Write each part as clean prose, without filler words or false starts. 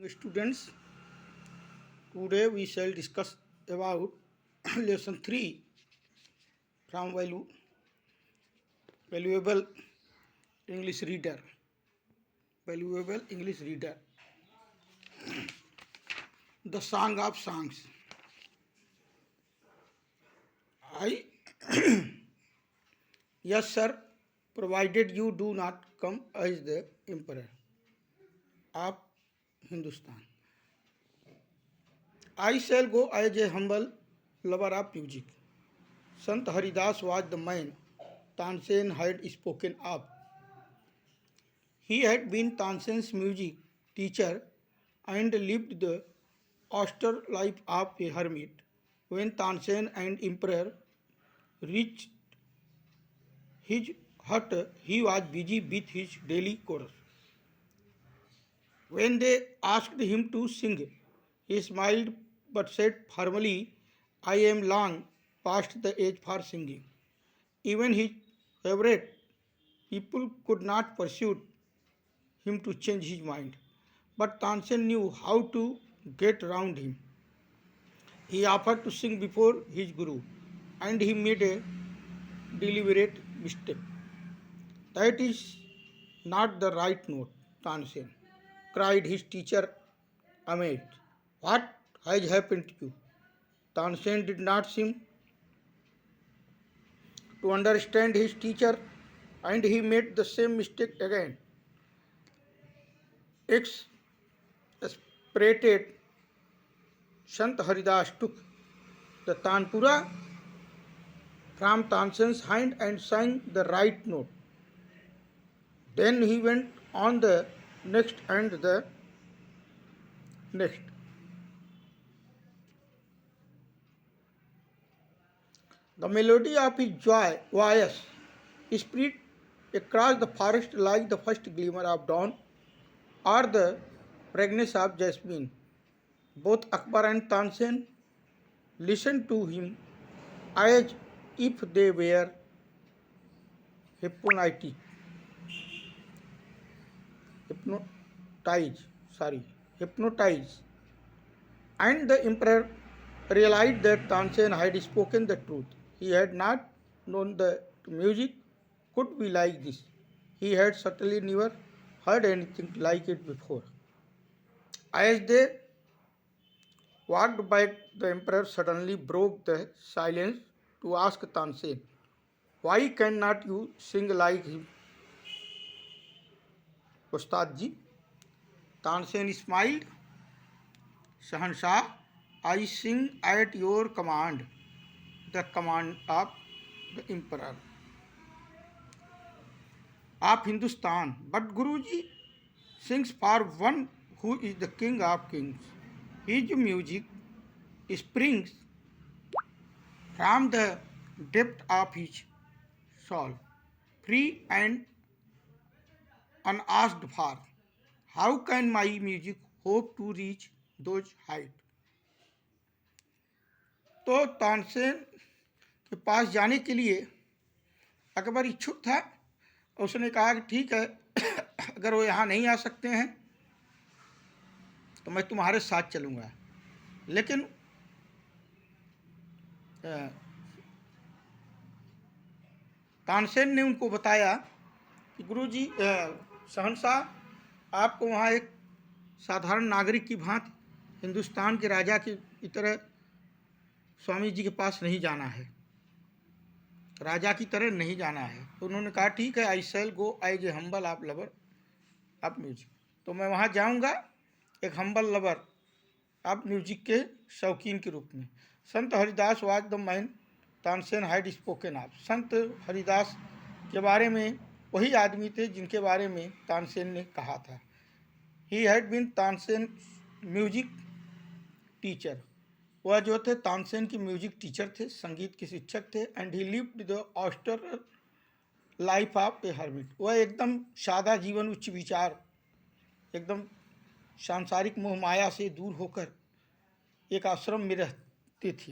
Students, today we shall discuss about lesson 3 from valuable English reader. Valuable English reader. The Song of Songs. I Yes sir, provided you do not come as the emperor of Hindustan. I shall go as a humble lover of music. Sant Haridas was the man Tansen had spoken of. He had been Tansen's music teacher and lived the austere life of a hermit. When Tansen and Emperor reached his hut, he was busy with his daily chorus. When they asked him to sing, he smiled but said firmly, I am long past the age for singing. Even his favorite people could not persuade him to change his mind. But Tansen knew how to get round him. He offered to sing before his guru, and he made a deliberate mistake. That is not the right note, Tansen, cried his teacher amazed. What has happened to you? Tansen did not seem to understand his teacher, and he made the same mistake again. Exasperated, Sant Haridas took the Tanpura from Tansen's hand and sang the right note. Then he went on the next and the next. The melody of his voice spread across the forest like the first glimmer of dawn or the fragrance of jasmine. Both Akbar and Tansen listened to him as if they were hypnotized. hypnotized, hypnotized. And the emperor realized that Tansen had spoken the truth. He had not known that music could be like this. He had certainly never heard anything like it before. As they walked back, the emperor suddenly broke the silence to ask Tansen, why cannot you sing like him, Ustadji? Tansen smiled. Shahanshah, I sing at your command, the command of the emperor of Hindustan. But Guruji sings for one who is the king of kings. His music springs from the depth of his soul, free and unasked for. How can my music hope to reach those heights? तो तानसेन के पास जाने के लिए अकबर इच्छुक था। उसने कहा कि ठीक है, अगर वो यहाँ नहीं आ सकते हैं तो मैं तुम्हारे साथ चलूँगा। लेकिन तानसेन ने उनको बताया कि गुरुजी, शहंशाह, आपको वहाँ एक साधारण नागरिक की भांति हिंदुस्तान के राजा की तरह स्वामी जी के पास नहीं जाना है, राजा की तरह नहीं जाना है। तो उन्होंने कहा ठीक है, आई शैल गो एज ए हम्बल आप लवर ऑफ म्यूजिक। तो मैं वहाँ जाऊँगा एक हम्बल लवर ऑफ म्यूजिक के शौकीन के रूप में। संत Haridas was the man Tansen had spoken of. संत हरिदास के बारे में वही आदमी थे जिनके बारे में तानसेन ने कहा था। He had been Tansen music teacher. वह जो थे तानसेन की म्यूजिक टीचर थे, संगीत के शिक्षक थे। And he lived the austere life of a hermit. वह एकदम सादा जीवन, उच्च विचार, एकदम सांसारिक मोह माया से दूर होकर एक आश्रम में रहते थे,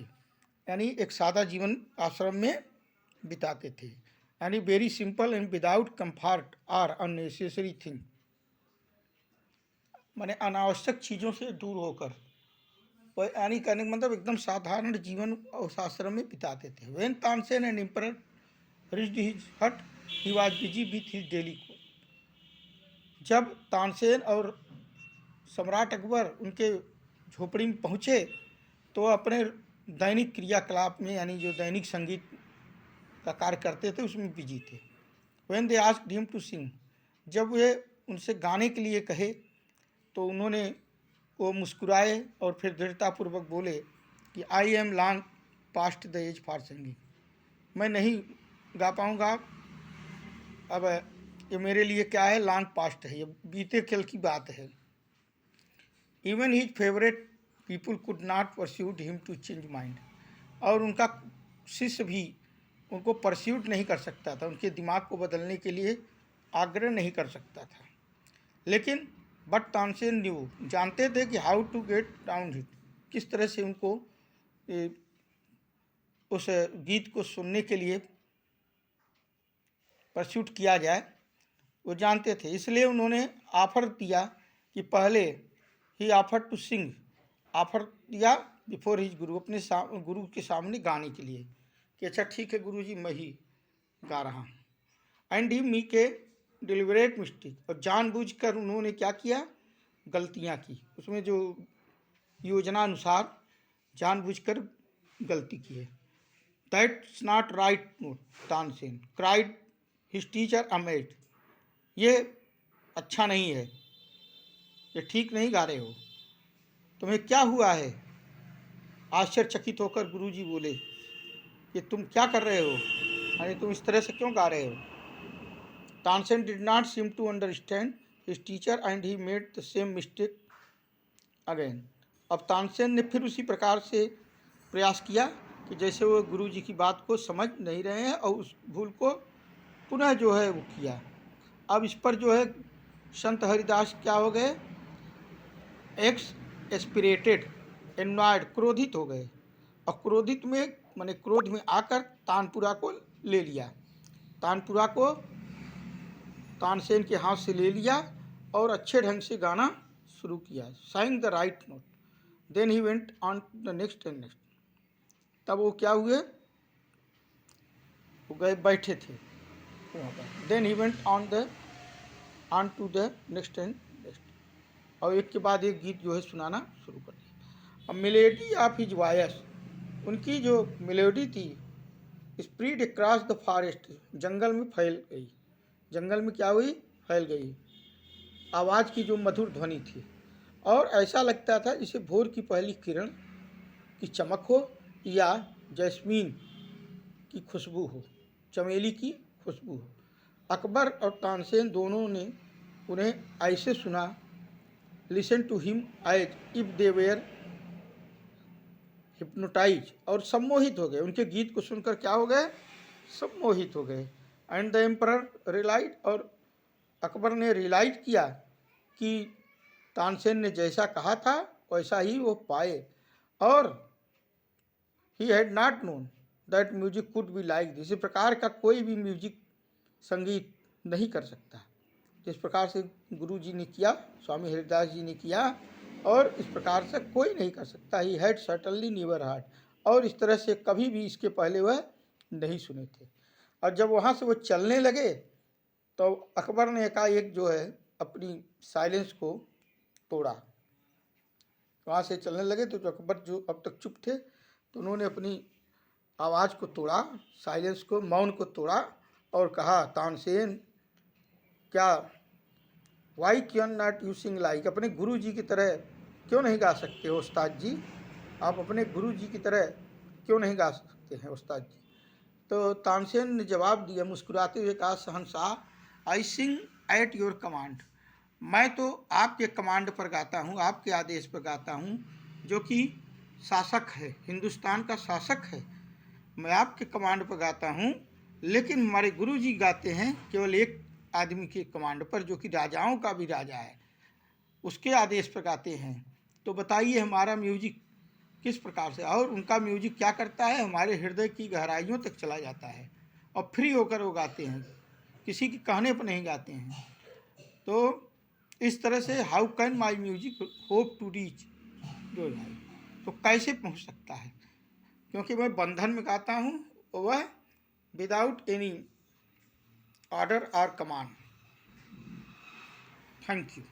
यानी एक सादा जीवन आश्रम में बिताते थे। यानी very simple and without comfort और अननेसेसरी थिंग। माने अनावश्यक चीज़ों से दूर होकर, यानी कहने का मतलब एकदम साधारण जीवन उस आश्रम में बिताते थे। When Tansen and emperor reached his hut he was busy with his daily course. जब तानसेन और सम्राट अकबर उनके झोपड़ी में पहुँचे तो अपने दैनिक क्रियाकलाप में, यानी जो दैनिक संगीत का कार्य करते थे, उसमें बिजी थे। When they asked him to sing, जब वे उनसे गाने के लिए कहे तो उन्होंने वो मुस्कुराए और फिर दृढ़तापूर्वक बोले कि I am long past the age for singing, मैं नहीं गा पाऊँगा। अब ये मेरे लिए क्या है, लॉन्ग पास्ट है, ये बीते कल की बात है। Even his favourite people could not persuade him to change mind, और उनका शिष्य भी उनको परस्यूट नहीं कर सकता था, उनके दिमाग को बदलने के लिए आग्रह नहीं कर सकता था। लेकिन बट तानसेन न्यू, जानते थे कि how to get down hit, किस तरह से उनको उस गीत को सुनने के लिए परस्यूट किया जाए, वो जानते थे। इसलिए उन्होंने ऑफर दिया कि पहले ही ऑफर टू सिंग, ऑफर दिया बिफोर हिज गुरु, अपने गुरु के सामने गाने के लिए कि अच्छा ठीक है गुरु जी, मैं ही गा रहा हूँ। एंड ही मी के डिलिबरेट मिस्टेक, और जानबूझकर उन्होंने क्या किया, गलतियाँ की, उसमें जो योजना अनुसार जानबूझकर गलती की है। That's not right note, Tansen cried his teacher Amet, ये अच्छा नहीं है, ये ठीक नहीं गा रहे हो, तुम्हें क्या हुआ है? आश्चर्यचकित होकर गुरुजी बोले कि तुम क्या कर रहे हो, अरे तुम इस तरह से क्यों गा रहे हो? Tansen did not seem to understand his teacher and he made the same mistake again. अब तानसेन ने फिर उसी प्रकार से प्रयास किया कि जैसे वो गुरुजी की बात को समझ नहीं रहे हैं, और उस भूल को पुनः जो है वो किया। अब इस पर जो है संत हरिदास क्या हो गए, एक्सपिरेटेड, एनॉयड, क्रोधित हो गए, और क्रोधित में माने क्रोध में आकर तानपुरा को ले लिया, तानपुरा को तानसेन के हाथ से ले लिया और अच्छे ढंग से गाना शुरू किया, saying the right note. Then he went on the next and next. तब वो क्या हुए, वो गए बैठे थे वहाँ पर। Then he went on to the next and next, और एक के बाद एक गीत जो है सुनाना शुरू कर दिया। अब मेलेडी ऑफ हिज वॉयस, उनकी जो मेलोडी थी, स्प्रीड अक्रॉस द फॉरेस्ट, जंगल में फैल गई, जंगल में क्या हुई, फैल गई। आवाज़ की जो मधुर ध्वनि थी, और ऐसा लगता था जैसे भोर की पहली किरण की चमक हो या जैस्मीन की खुशबू हो, चमेली की खुशबू हो। अकबर और तानसेन दोनों ने उन्हें ऐसे सुना, listen to him as if they were hypnotize, और सम्मोहित हो गए, उनके गीत को सुनकर क्या हो गए, सम्मोहित हो गए। एंड द एम्परर रियलाइज, और अकबर ने रियलाइज किया कि तानसेन ने जैसा कहा था वैसा ही वो पाए, और he had not known that music could be like this, इस प्रकार का कोई भी म्यूजिक संगीत नहीं कर सकता जिस प्रकार से गुरु जी ने किया, स्वामी हरिदास जी ने किया, और इस प्रकार से कोई नहीं कर सकता। He had certainly never hard, और इस तरह से कभी भी इसके पहले वह नहीं सुने थे। और जब वहाँ से वो चलने लगे तो अकबर ने एकाएक जो है अपनी साइलेंस को तोड़ा। वहाँ से चलने लगे तो अकबर जो अब तक चुप थे, तो उन्होंने अपनी आवाज़ को तोड़ा, साइलेंस को, मौन को तोड़ा, और कहा, तानसेन क्या, why can not you sing like, अपने गुरु जी की तरह क्यों नहीं गा सकते हो उस्ताद जी, आप अपने गुरु जी की तरह क्यों नहीं गा सकते हैं उस्ताद जी। तो तानसेन ने जवाब दिया मुस्कुराते हुए, कहा, शहंशाह, आई सिंग एट योर कमांड, मैं तो आपके कमांड पर गाता हूँ, आपके आदेश पर गाता हूँ, जो कि शासक है, हिंदुस्तान का शासक है, मैं आपके कमांड पर गाता हूँ। लेकिन हमारे गुरु जी गाते हैं केवल एक आदमी के कमांड पर, जो कि राजाओं का भी राजा है, उसके आदेश पर गाते हैं। तो बताइए हमारा म्यूजिक किस प्रकार से, और उनका म्यूजिक क्या करता है, हमारे हृदय की गहराइयों तक चला जाता है, और फ्री होकर वो गाते हैं, किसी के कहने पर नहीं गाते हैं। तो इस तरह से how can my music hope to reach your life, तो कैसे पहुंच सकता है, क्योंकि मैं बंधन में गाता हूँ, वह विदाउट एनी ऑर्डर और कमांड। Thank you.